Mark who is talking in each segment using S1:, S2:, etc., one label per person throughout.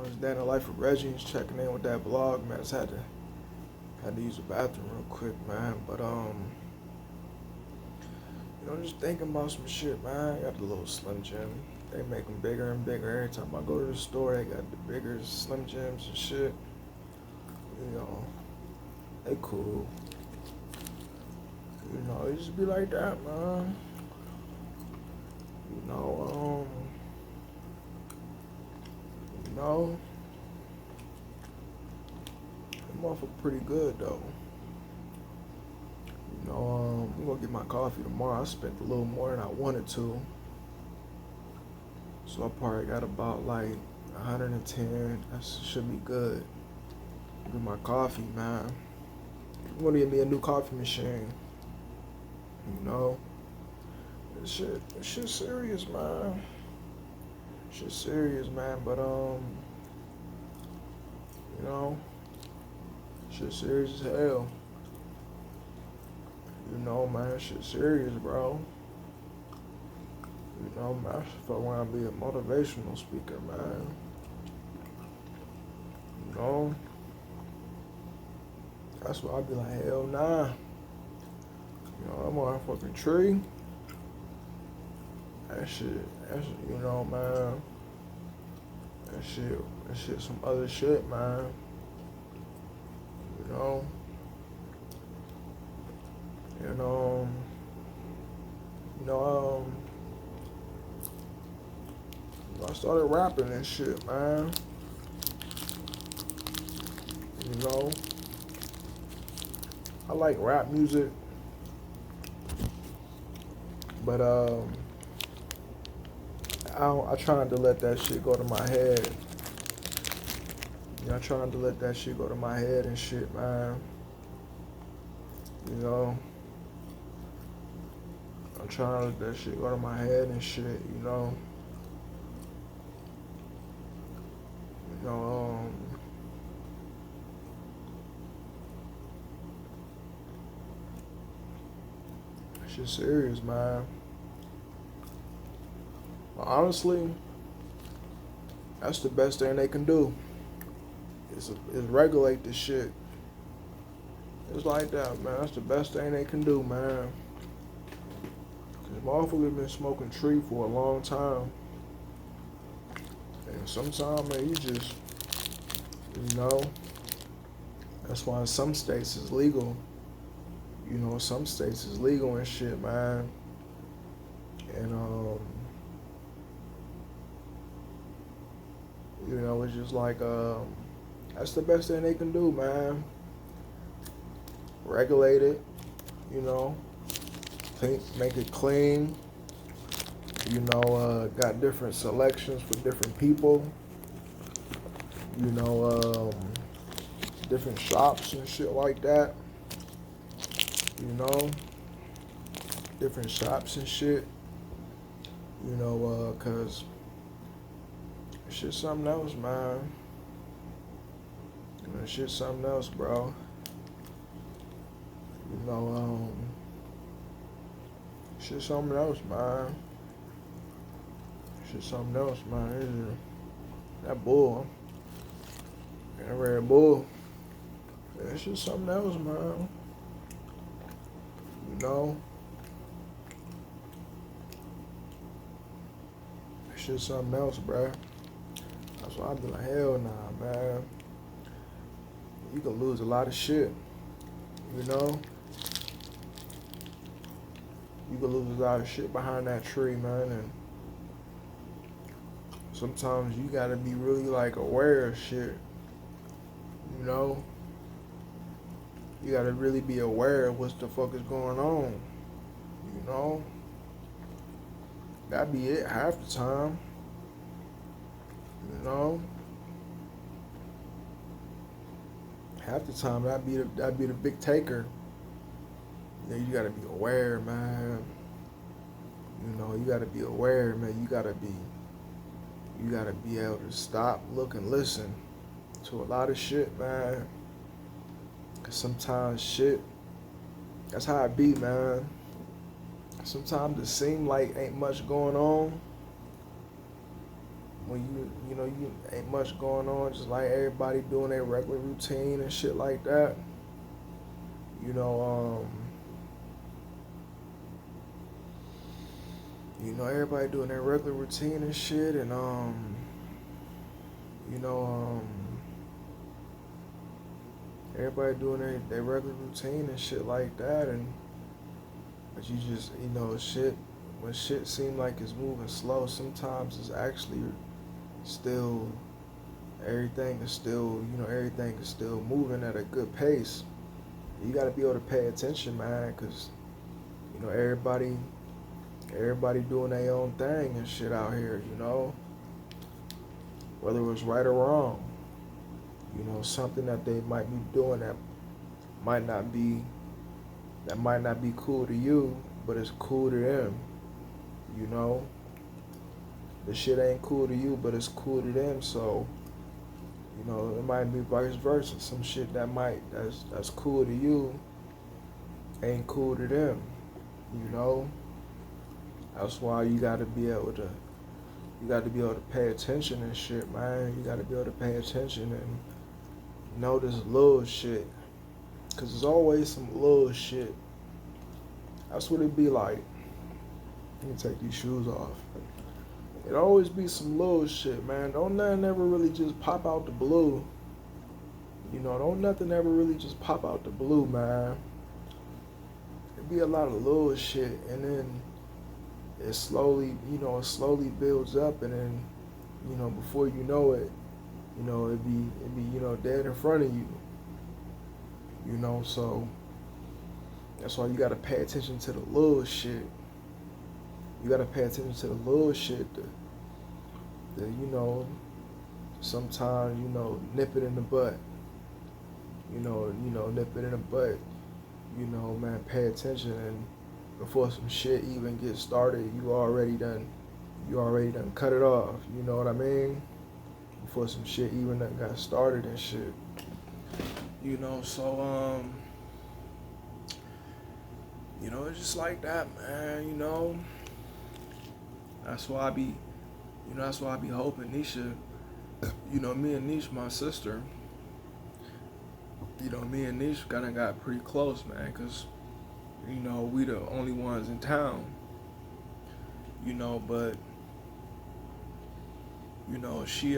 S1: It's Day in the Life of Reggie. Just checking in with that blog, man. Just had to use the bathroom real quick, man. But just thinking about some shit, man. I got the little Slim Jim. They make them bigger and bigger every time I go to the store. They got the bigger Slim Jims and shit. You know, they cool. It just be like that, man. You know, you know, them motherfucker pretty good though. I'm gonna get my coffee tomorrow. I spent a little more than I wanted to. So I probably got about like 110. That should be good. Get my coffee, man. I'm gonna get me a new coffee machine. You know? This shit serious, man. Shit serious, man. But shit serious as hell. Man, shit serious, bro. Man, I fuck around be a motivational speaker, man. That's why I be like, hell nah. I'm on a fucking tree. That shit, man. That shit, some other shit, man. You know. I started rapping and shit, man. I like rap music, but I tried to let that shit go to my head. I tried to let that shit go to my head and shit, man. I'm trying to let that shit go to my head and shit, shit serious, man. But honestly, that's the best thing they can do. Is regulate this shit. It's like that, man. That's the best thing they can do, man. Cause motherfuckers been smoking tree for a long time. And sometimes, man, that's why in some states it's legal. Some states is legal and shit, man. And it's just like that's the best thing they can do, man. Regulate it, make it clean. Got different selections for different people. Different shops and shit like that. Different shops and shit. Cause shit something else, man. Shit something else, bro. Shit something else, man. Shit something else, man. That bull. That Red Bull. That shit something else, man. That shit something else, bro. That's why I be like, hell nah, man. You can lose a lot of shit. You can lose a lot of shit behind that tree, man. And sometimes you gotta be really like aware of shit. You gotta really be aware of what the fuck is going on. That be it half the time. Half the time that be the big taker. You gotta be aware, man. You gotta be aware, man. You gotta be able to stop, look, and listen to a lot of shit, man. Cause sometimes shit, that's how it be, man. Sometimes it seem like ain't much going on, when you ain't much going on, just like everybody doing their regular routine and shit like that. You know, everybody doing their regular routine and shit, and you know, everybody doing their regular routine and shit like that, and but you just, shit, when shit seem like it's moving slow, sometimes it's actually still, everything is still moving at a good pace. You got to be able to pay attention, man, because everybody doing their own thing and shit out here, whether it was right or wrong. Something that they might be doing might not be might not be cool to you, but it's cool to them. You know, the shit ain't cool to you, but it's cool to them. So, it might be vice versa. Some shit that's cool to you ain't cool to them. That's why you gotta be able to pay attention and shit, man. You gotta be able to pay attention and notice little shit. Cause there's always some little shit. That's what it be like. Let me take these shoes off. It always be some little shit, man. Don't nothing ever really just pop out the blue. Don't nothing ever really just pop out the blue, man. It be a lot of little shit, and then it slowly builds up, and then, before you know it, it be dead in front of you. So that's why you gotta pay attention to the little shit. You gotta pay attention to the little shit. Sometimes nip it in the butt. Nip it in the butt. Man, pay attention, and before some shit even gets started, you already done cut it off. You know what I mean? Before some shit even done got started and shit. So it's just like that, man. That's why I be hoping Nisha, me and Nisha, my sister, me and Nisha kinda got pretty close, man, cause we the only ones in town. But she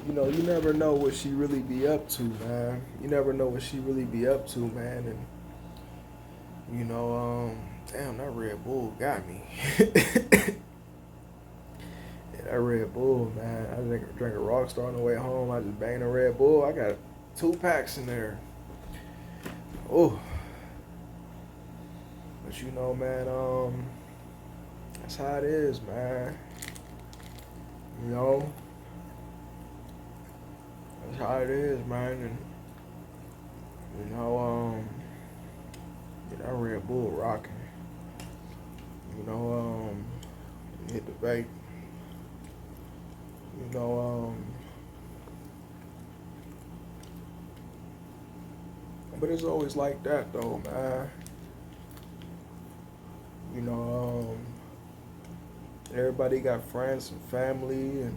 S1: you never know what she really be up to, man. You never know what she really be up to, man. And damn, that Red Bull got me. Yeah, that Red Bull, man. I drank a Rockstar on the way home. I just banged a Red Bull. I got 2 packs in there. Oh, but man, that's how it is, man. That's how it is, man. And that Red Bull rocking. Hit the vape. But it's always like that though, man. Everybody got friends and family, and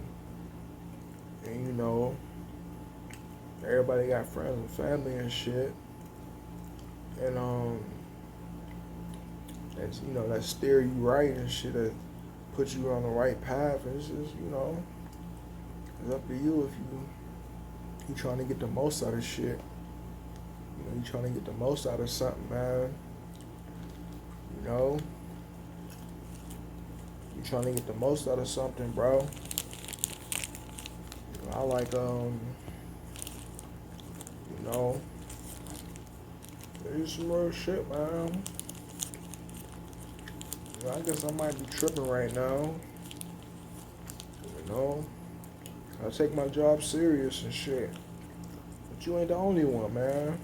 S1: everybody got friends and family and shit. And that's that steer you right and shit, that put you on the right path. And it's just it's up to you if you trying to get the most out of shit. You trying to get the most out of something, man. You trying to get the most out of something, bro. I like there's some real shit, man. I guess I might be tripping right now. I take my job serious and shit. But you ain't the only one, man.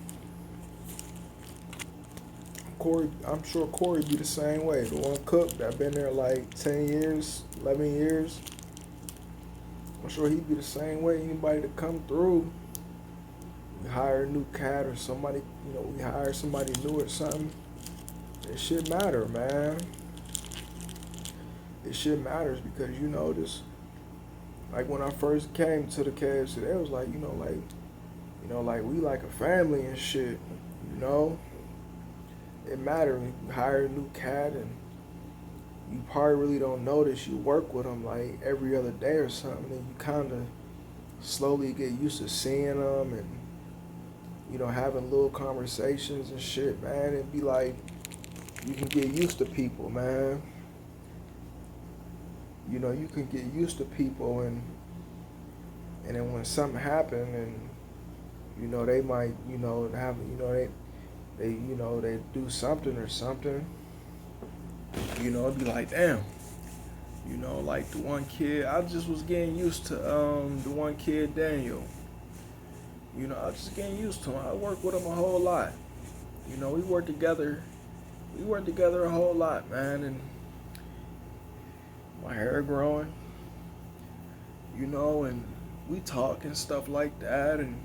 S1: I'm sure Corey be the same way. The one cook that been there like 10 years, 11 years. I'm sure he be the same way. Anybody to come through, we hire a new cat or somebody, we hire somebody new or something. It shit matter, man. It shit matters because this Like when I first came to the KFC, they was like, like we like a family and shit. You know, it matters. You hire a new cat and you probably really don't notice. You work with them like every other day or something, and you kind of slowly get used to seeing them and having little conversations and shit, man. It'd be like you can get used to people, man. You can get used to people, and then when something happen and they might have they do something or something, it'd be like, damn. Like the one kid, I just was getting used to the one kid, Daniel. I was just getting used to him. I work with him a whole lot. We work together. We work together a whole lot, man. And my hair growing, and we talk and stuff like that. And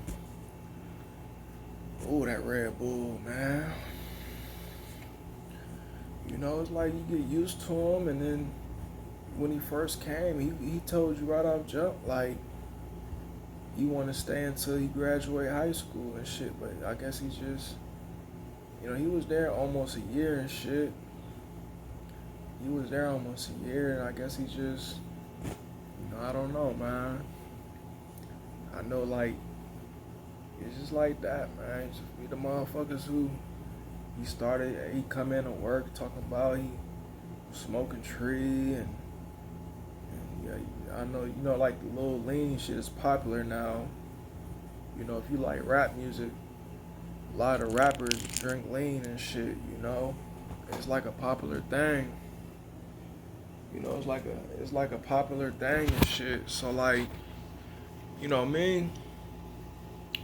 S1: oh, that Red Bull, man. It's like you get used to him, and then when he first came, he told you right off jump, like, he want to stay until he graduate high school and shit. But I guess he just, he was there almost a year and shit. He was there almost a year, and I guess he just, I don't know, man. I know, like, it's just like that, man. Just be the motherfuckers who he come in to work talking about he smoking tree and yeah, I know, like the little lean shit is popular now. If you like rap music, a lot of rappers drink lean and shit, It's like a popular thing. It's like a popular thing and shit. So like, me,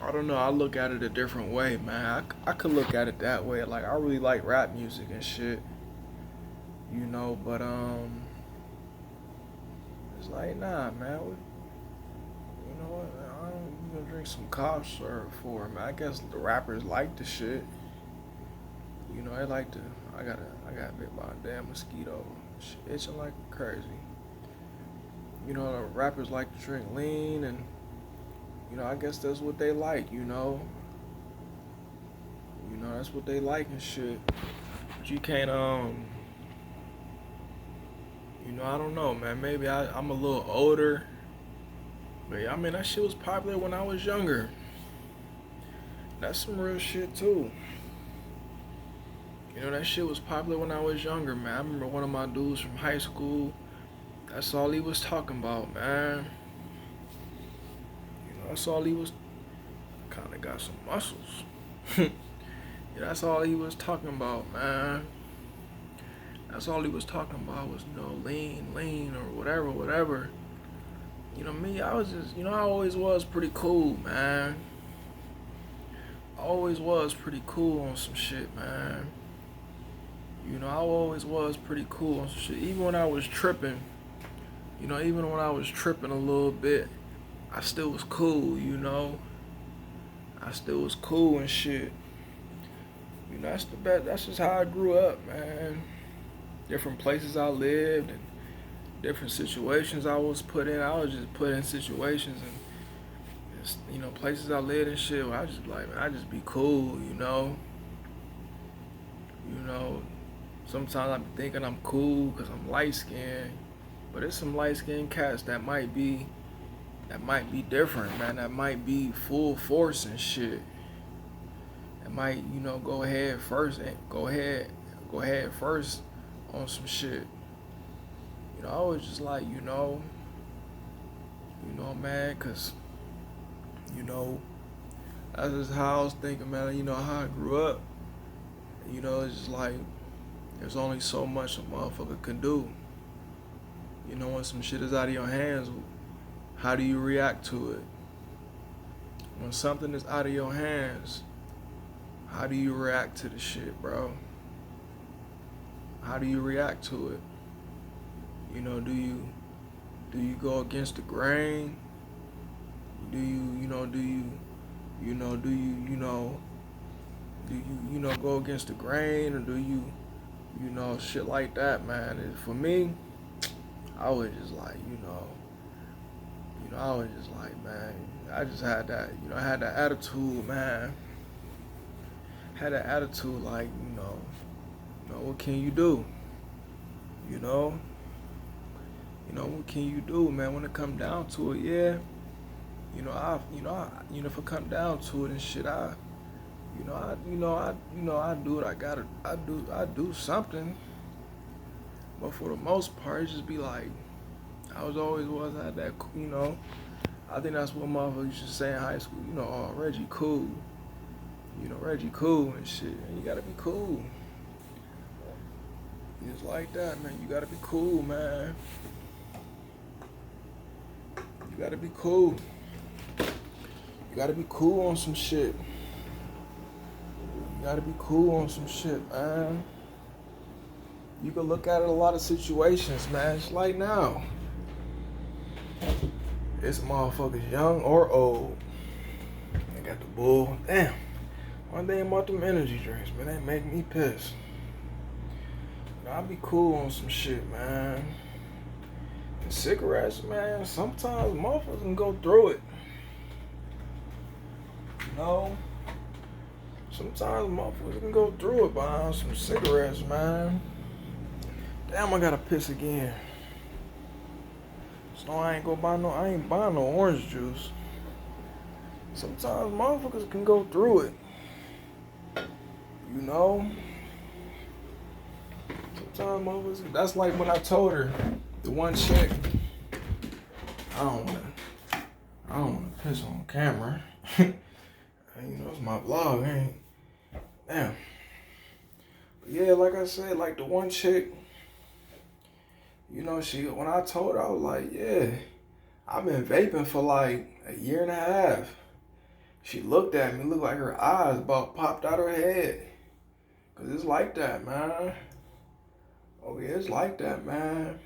S1: I don't know, I look at it a different way, man. I could look at it that way. Like I really like rap music and shit. But it's like, nah, man. You know what? I'm gonna drink some cough syrup for him. I guess the rappers like the shit. They like to. I got bit by a damn mosquito. Shit itching like crazy. The rappers like to drink lean, and I guess that's what they like. That's what they like and shit. But you can't I don't know, man. Maybe I'm a little older. But I mean, that shit was popular when I was younger. That's some real shit, too. That shit was popular when I was younger, man. I remember one of my dudes from high school. That's all he was talking about, man. That's all he was. Kind of got some muscles. Yeah, that's all he was talking about, man. That's all he was talking about was, lean, or whatever. Me, I was just, I always was pretty cool, man. I always was pretty cool on some shit, man. I always was pretty cool on some shit. Even when I was tripping, even when I was tripping a little bit, I still was cool, I still was cool and shit. That's the best. That's just how I grew up, man. Different places I lived and different situations I was put in. I was just put in situations and places I lived and shit. Where I just like, man, I just be cool, Sometimes I be thinking I'm cool because I'm light skinned, but there's some light skinned cats that might be different, man. That might be full force and shit. That might, go ahead first on some shit. I was just like, man, cause, that's just how I was thinking, man. How I grew up. It's just like, there's only so much a motherfucker can do. When some shit is out of your hands, how do you react to it? When something is out of your hands, how do you react to the shit, bro? How do you react to it? Do you go against the grain? Do you go against the grain, or do you shit like that, man? And for me, I was just like, I was just like, man, I just had that, I had that attitude, man. Had that attitude like, what can you do? You know, what can you do, man? When it come down to it, yeah. If it come down to it and shit, I do what I gotta, I do something. But for the most part, it just be like, I was at that, I think that's what motherfuckers used to say in high school, oh, Reggie cool. Reggie cool and shit. And you gotta be cool. It's like that, man. You gotta be cool, man. You gotta be cool. You gotta be cool on some shit. You gotta be cool on some shit, man. You can look at it a lot of situations, man. It's like now. It's motherfuckers young or old. They got the bull. Damn. One thing about them energy drinks, man, they make me pissed. I'll be cool on some shit, man. And cigarettes, man, sometimes motherfuckers can go through it. Sometimes motherfuckers can go through it buying some cigarettes, man. Damn, I gotta piss again. So I ain't buying no orange juice. Sometimes motherfuckers can go through it. Sometimes motherfuckers, that's like when I told her, the one chick, I don't wanna piss on camera. It's my vlog, ain't. Damn. But yeah, like I said, like the one chick, when I told her, I was like, yeah, I've been vaping for like a year and a half. She looked at me, looked like her eyes about popped out her head. Cause it's like that, man. Oh yeah, it's like that, man.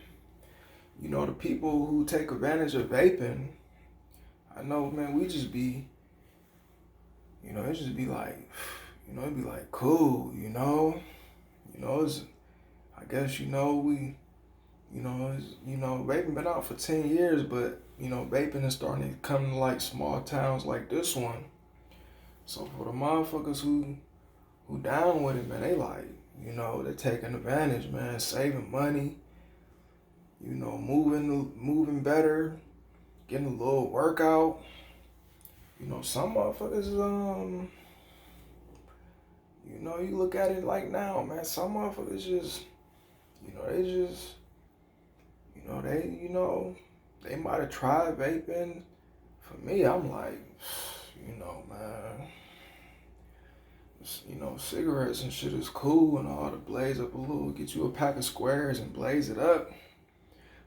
S1: The people who take advantage of vaping, I know, man, we just be, it just be like, it'd be like cool, it's, I guess, we, vaping been out for 10 years, but, vaping is starting to come to like small towns like this one. So for the motherfuckers who down with it, man, they like, they're taking advantage, man, saving money, moving better, getting a little workout. Some motherfuckers, you look at it like now, man, some motherfuckers just, they might have tried vaping. For me, I'm like, man, cigarettes and shit is cool and all, to blaze up a little, get you a pack of squares and blaze it up.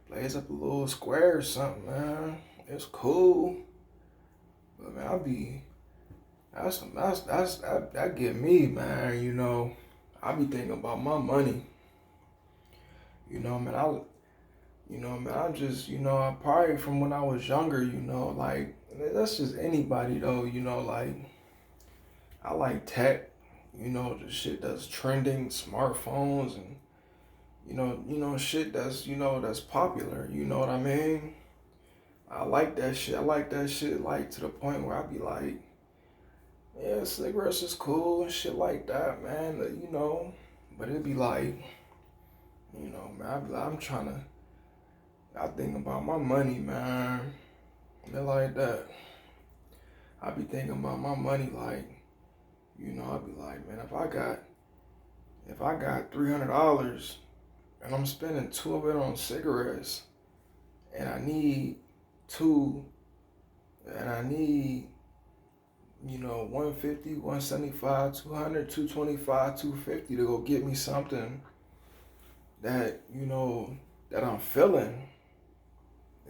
S1: Blaze up a little square or something, man. It's cool. But man, that get me, man, I be thinking about my money. Man, I'm just, I probably from when I was younger, like, that's just anybody though, like, I like tech, the shit that's trending, smartphones and, shit that's, that's popular, you know what I mean? I like that shit. I like that shit, like, to the point where I be like, yeah, cigarettes is cool and shit like that, man, but it'd be like, man, I be like, I think about my money, man. And like that. I be thinking about my money like, I be like, man, if I got $300 and I'm spending two of it on cigarettes and I need two and I need, 150, 175, 200, 225, 250 to go get me something that, that I'm feeling.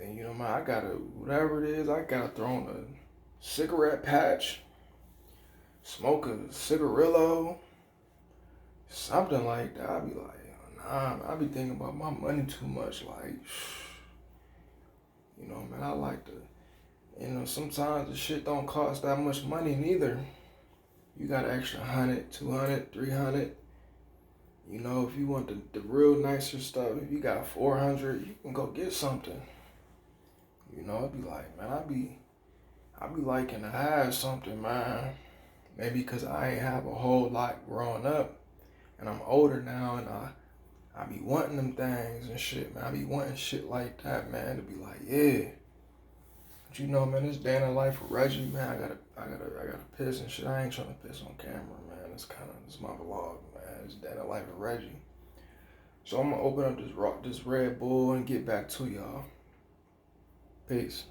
S1: And man, I gotta, whatever it is, I gotta throw on a cigarette patch, smoke a cigarillo, something like that. I be like, nah, I be thinking about my money too much. Like, man, I like to, sometimes the shit don't cost that much money neither. You got an extra 100, 200, 300. If you want the real nicer stuff, if you got 400, you can go get something. You know, it'd be like, man, I be liking to have something, man. Maybe because I ain't have a whole lot growing up, and I'm older now, and I be wanting them things and shit, man. I be wanting shit like that, man. To be like, yeah. But you know, man, this day in the life of Reggie, man. I gotta piss and shit. I ain't trying to piss on camera, man. It's my vlog, man. It's day in the life of Reggie. So I'm gonna open up this Red Bull and get back to y'all. Peace.